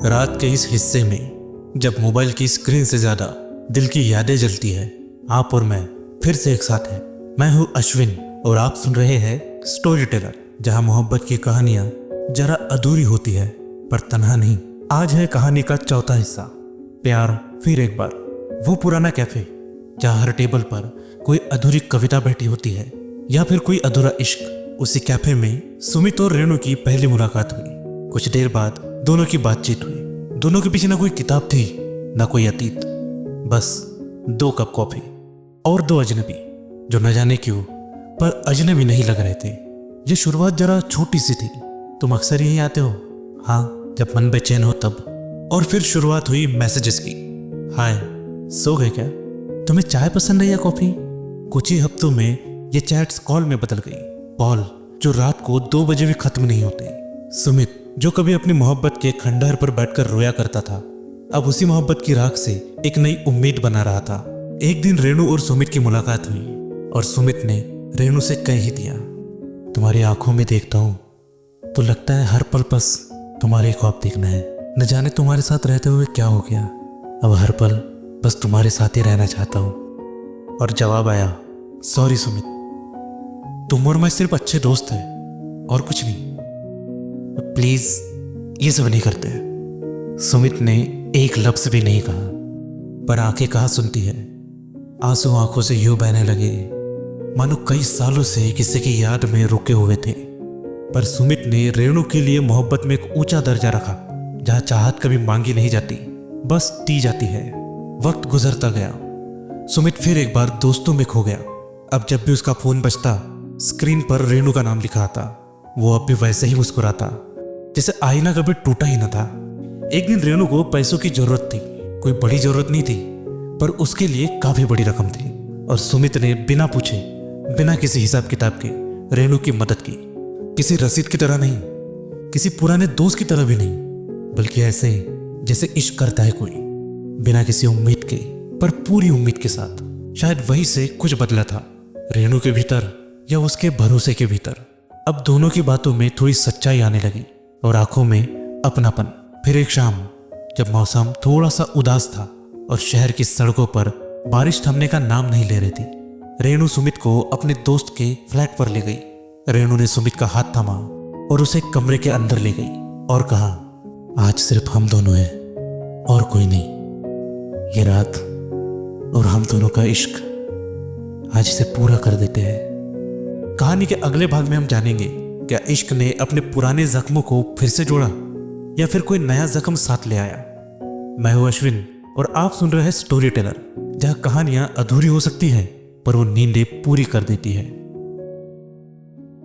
रात के इस हिस्से में जब मोबाइल की स्क्रीन से ज्यादा दिल की यादें जलती है, आप और मैं फिर से एक साथ हैं। मैं हूं अश्विन और आप सुन रहे हैं स्टोरी टेलर, जहां मोहब्बत की कहानियां जरा अधूरी होती है पर तन्हा नहीं। आज है कहानी का चौथा हिस्सा, प्यार फिर एक बार। वो पुराना कैफे जहां हर टेबल पर कोई अधूरी कविता बैठी होती है या फिर कोई अधूरा इश्क। उसी कैफे में सुमित और रेणु की पहली मुलाकात हुई। कुछ देर बाद दोनों की बातचीत हुई। दोनों के पीछे ना कोई किताब थी ना कोई अतीत, बस 2 कप कॉफी और 2 अजनबी जो न जाने क्यों पर अजनबी नहीं लग रहे थे। ये शुरुआत जरा छोटी सी थी। तुम अक्सर यहीं आते हो? हाँ, जब मन बेचैन हो तब। और फिर शुरुआत हुई मैसेजेस की। हाय, सो गए क्या? तुम्हें चाय पसंद है या कॉफी? कुछ ही हफ्तों में ये चैट्स कॉल में बदल गई। कॉल जो रात को 2 बजे भी खत्म नहीं होते। सुमित जो कभी अपनी मोहब्बत के खंडहर पर बैठकर रोया करता था, अब उसी मोहब्बत की राख से एक नई उम्मीद बना रहा था। एक दिन रेणु और सुमित की मुलाकात हुई और सुमित ने रेणु से कह ही दिया, तुम्हारी आंखों में देखता हूं तो लगता है हर पल बस तुम्हारे ख्वाब देखना है। न जाने तुम्हारे साथ रहते हुए क्या हो गया, अब हर पल बस तुम्हारे साथ ही रहना चाहता हूं। और जवाब आया, सॉरी सुमित, तुम और मैं सिर्फ अच्छे दोस्त हैं और कुछ नहीं। प्लीज ये सब नहीं करते। सुमित ने एक लफ्ज भी नहीं कहा, पर आंखें कहाँ सुनती है। आंसू आंखों से यूं बहने लगे मानो कई सालों से किसी की याद में रुके हुए थे। पर सुमित ने रेणु के लिए मोहब्बत में एक ऊंचा दर्जा रखा, जहां चाहत कभी मांगी नहीं जाती, बस दी जाती है। वक्त गुजरता गया। सुमित फिर एक बार दोस्तों में खो गया। अब जब भी उसका फोन बजता, स्क्रीन पर रेणु का नाम लिखा आता। वो अब भी वैसे ही मुस्कुराता जैसे आईना कभी टूटा ही न था। एक दिन रेणु को पैसों की जरूरत थी। कोई बड़ी जरूरत नहीं थी, पर उसके लिए काफी बड़ी रकम थी। और सुमित ने बिना पूछे, बिना किसी हिसाब किताब के रेणु की मदद की। किसी रसीद की तरह नहीं, किसी पुराने दोस्त की तरह भी नहीं, बल्कि ऐसे जैसे इश्क करता है कोई, बिना किसी उम्मीद के पर पूरी उम्मीद के साथ। शायद वही से कुछ बदला था, रेणु के भीतर या उसके भरोसे के भीतर। अब दोनों की बातों में थोड़ी सच्चाई आने लगी और आंखों में अपनापन। फिर एक शाम जब मौसम थोड़ा सा उदास था और शहर की सड़कों पर बारिश थमने का नाम नहीं ले रही थी, रेणु सुमित को अपने दोस्त के फ्लैट पर ले गई। रेणु ने सुमित का हाथ थामा और उसे कमरे के अंदर ले गई और कहा, आज सिर्फ हम दोनों हैं और कोई नहीं। ये रात और हम दोनों का इश्क, आज इसे पूरा कर देते हैं। कहानी के अगले भाग में हम जानेंगे, क्या इश्क ने अपने पुराने जख्मों को फिर से जोड़ा या फिर कोई नया जख्म साथ ले आया। मैं हूं अश्विन और आप सुन रहे हैं स्टोरी टेलर, जहां कहानियां अधूरी हो सकती हैं पर वो नींदें पूरी कर देती है।